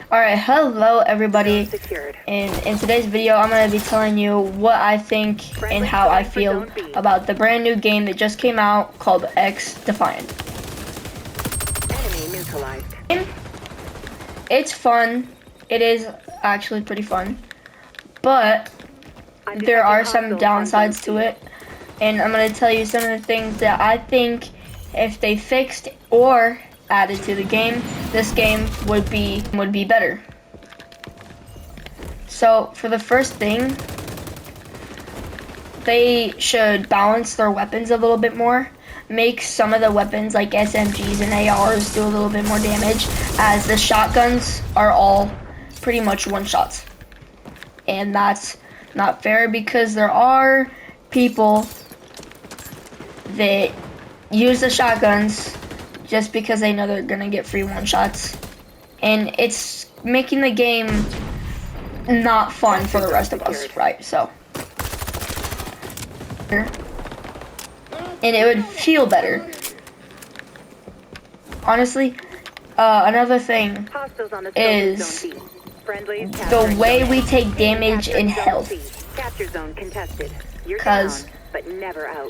Alright, hello everybody, and in today's video I'm going to be telling you what I think and how I feel about the brand new game that just came out called xdefiant. Enemy neutralized. It's fun, it is actually pretty fun, but there are some downsides to it, and I'm going to tell you some of the things that I think if they fixed or added to the game, this game would be better. So for the first thing, they should balance their weapons a little bit more. Make some of the weapons like SMGs and ARs do a little bit more damage, as the shotguns are all pretty much one-shots. And that's not fair because there are people that use the shotguns just because they know they're gonna get free one-shots, and it's making the game not fun for the rest of us, right? So, and it would feel better. Honestly, another thing is the way we take damage in health, because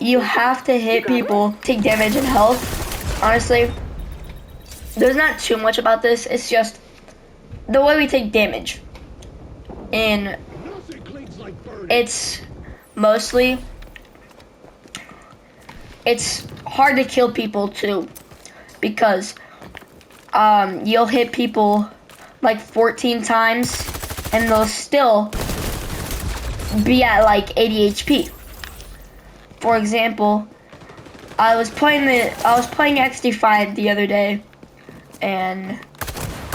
you have to hit people, take damage in health. Honestly, there's not too much about this. It's just the way we take damage. And it's mostly, it's hard to kill people too, because you'll hit people like 14 times and they'll still be at like 80 HP. For example, I was playing xdefiant the other day, and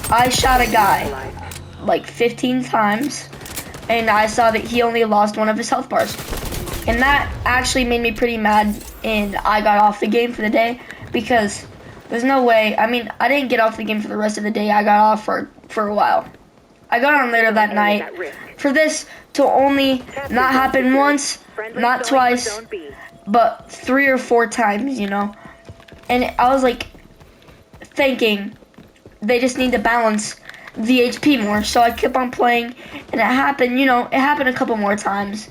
I shot a guy like 15 times, and I saw that he only lost one of his health bars, and that actually made me pretty mad, and I got off the game for the day, because there's no way. I mean, I didn't get off the game for the rest of the day. I got off for a while. I got on later that night. For this to only not happen once, not twice, but 3 or 4 times, you know. And I was like thinking they just need to balance the HP more. So I kept on playing, and it happened, you know, it happened a couple more times.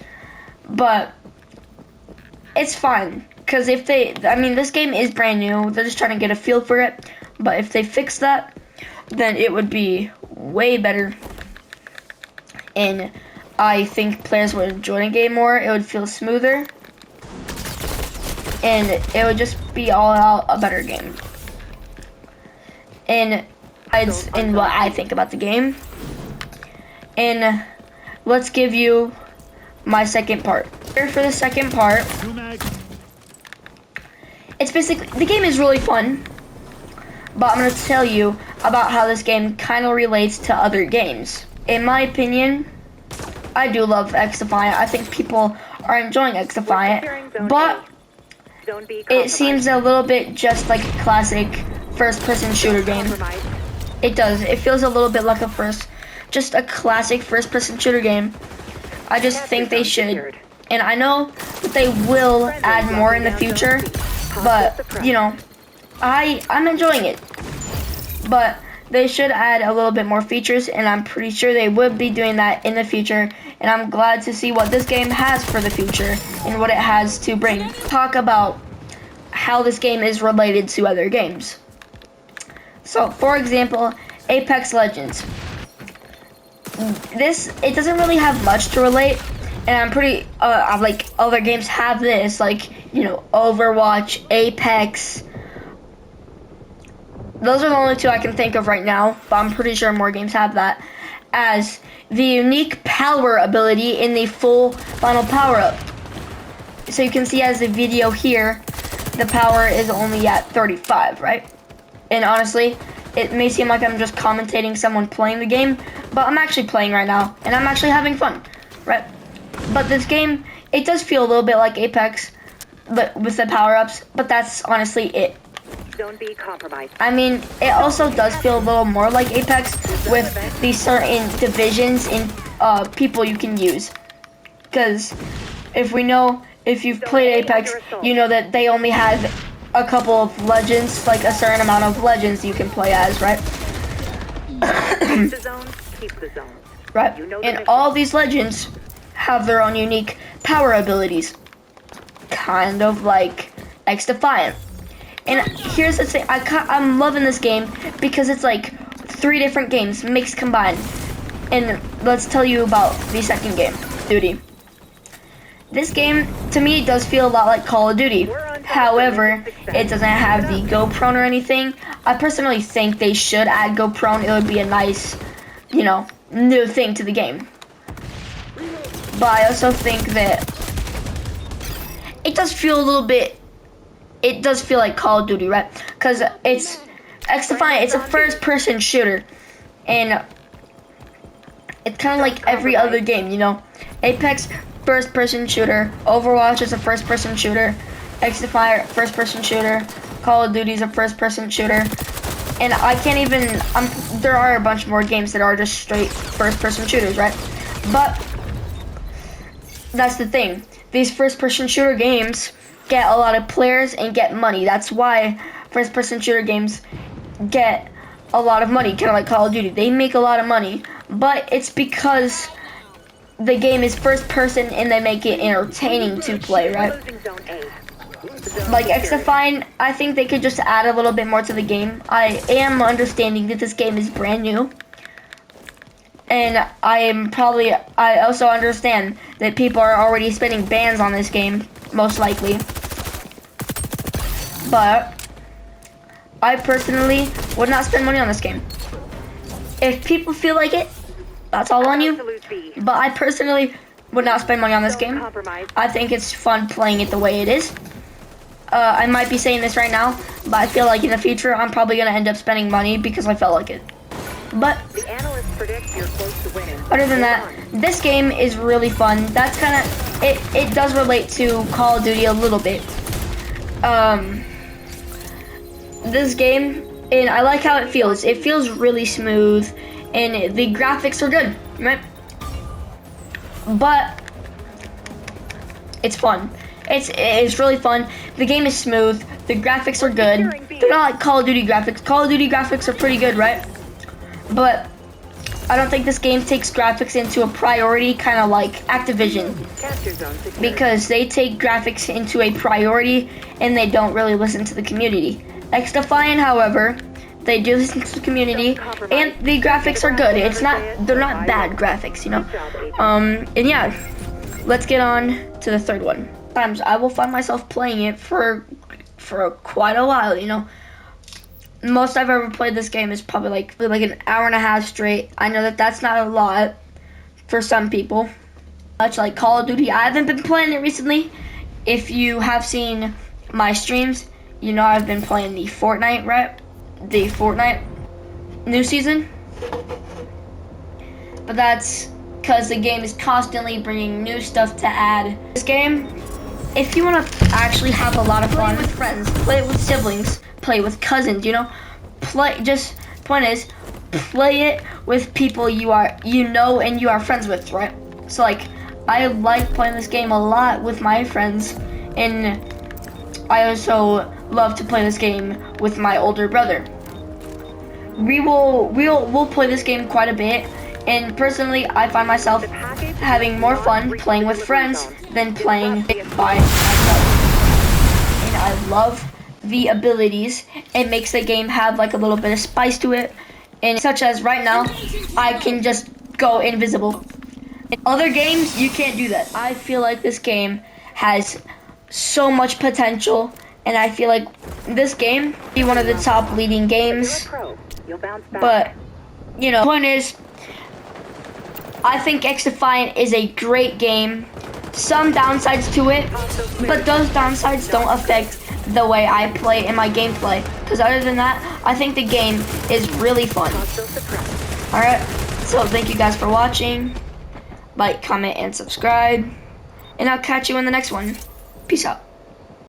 But it's fine, because if they, I mean, this game is brand new. They're just trying to get a feel for it. But if they fix that, then it would be way better. And I think players would enjoy the game more. It would feel smoother, and it would just be all out a better game. And it's in what I think about the game. And let's give you my second part. Here for the second part, it's basically, the game is really fun, but I'm gonna tell you about how this game kind of relates to other games. In my opinion, I do love xdefiant. I think people are enjoying xdefiant, but it seems a little bit just like a classic first-person shooter game. It does. It feels a little bit like just a classic first-person shooter game. I just think they should, and I know that they will add more in the future, but, you know, I'm enjoying it. But they should add a little bit more features, and I'm pretty sure they would be doing that in the future, and I'm glad to see what this game has for the future and what it has to bring. Talk about how this game is related to other games. So, for example, Apex Legends. It doesn't really have much to relate, and I'm pretty, like, other games have this, like, you know, Overwatch, Apex. Those are the only 2 I can think of right now, but I'm pretty sure more games have that, as the unique power ability in the full final power-up. So you can see as the video here, the power is only at 35, right? And honestly, it may seem like I'm just commentating someone playing the game, but I'm actually playing right now, and I'm actually having fun, right? But this game, it does feel a little bit like Apex, but with the power-ups, but that's honestly it. Don't be compromised. I mean, it also does feel a little more like Apex with these certain divisions in people you can use. Because if you've played Apex, you know that they only have a couple of legends, like a certain amount of legends you can play as, right? Keep the zones, keep the zones. right? You know the And mission. all these legends have their own unique power abilities, kind of like xdefiant. And here's the thing, I'm loving this game because it's like 3 different games mixed combined. And let's tell you about the second game, Duty. This game, to me, does feel a lot like Call of Duty. However, it doesn't have the GoPro or anything. I personally think they should add GoPro. It would be a nice, you know, new thing to the game. But I also think that it does feel a little bit, it does feel like Call of Duty, right? Because it's xdefiant, it's a first-person shooter. And it's kind of like every other game, you know? Apex, first-person shooter. Overwatch is a first-person shooter. xdefiant, first-person shooter. Call of Duty is a first-person shooter. And I can't even, there are a bunch more games that are just straight first-person shooters, right? But that's the thing. These first-person shooter games get a lot of players and get money. That's why first-person shooter games get a lot of money, kind of like Call of Duty. They make a lot of money, but it's because the game is first person and they make it entertaining to play, right? Closing zone A. Like xdefiant, I think they could just add a little bit more to the game. I am understanding that this game is brand new. And I also understand that people are already spending bans on this game, most likely. But I personally would not spend money on this game. If people feel like it, that's all on you. Absolute B. But I personally would not spend money on this Don't game. compromise. I think it's fun playing it the way it is. I might be saying this right now, but I feel like in the future I'm probably gonna end up spending money because I felt like it. But The analysts predict you're close to winning. other than that, Hold on. this game is really fun. That's kind of, it does relate to Call of Duty a little bit. This game, and I like how it feels. It feels really smooth, and the graphics are good, right? But it's fun. It's really fun. The game is smooth. The graphics are good. They're not like Call of Duty graphics. Call of Duty graphics are pretty good, right? But I don't think this game takes graphics into a priority, kind of like Activision, Capture zone secured. because they take graphics into a priority and they don't really listen to the community. xdefiant, however, they do listen to the community and the graphics are good. They're not bad graphics, you know. And yeah, let's get on to the third one. Sometimes I will find myself playing it for quite a while, you know. Most I've ever played this game is probably like an hour and a half straight. I know that that's not a lot for some people. Much like Call of Duty, I haven't been playing it recently. If you have seen my streams, you know I've been playing the Fortnite, right? The Fortnite new season. But that's because the game is constantly bringing new stuff to add. This game, if you want to actually have a lot of fun with friends, play it with siblings, play it with cousins, you know, point is, play it with people you know and you are friends with, right? So like, I like playing this game a lot with my friends, and I also love to play this game with my older brother. We'll play this game quite a bit, and personally, I find myself having more fun playing with friends than playing by myself. And I love the abilities. It makes the game have like a little bit of spice to it, and such as right now, I can just go invisible. In other games, you can't do that. I feel like this game has so much potential, and I feel like this game will be one of the top leading games. You're a pro. You'll bounce back. But, you know, the point is, I think xdefiant is a great game. Some downsides to it, but those downsides don't affect the way I play in my gameplay. Because other than that, I think the game is really fun. Hostile suppressed. Alright, so thank you guys for watching. Like, comment, and subscribe. And I'll catch you in the next one. Peace out.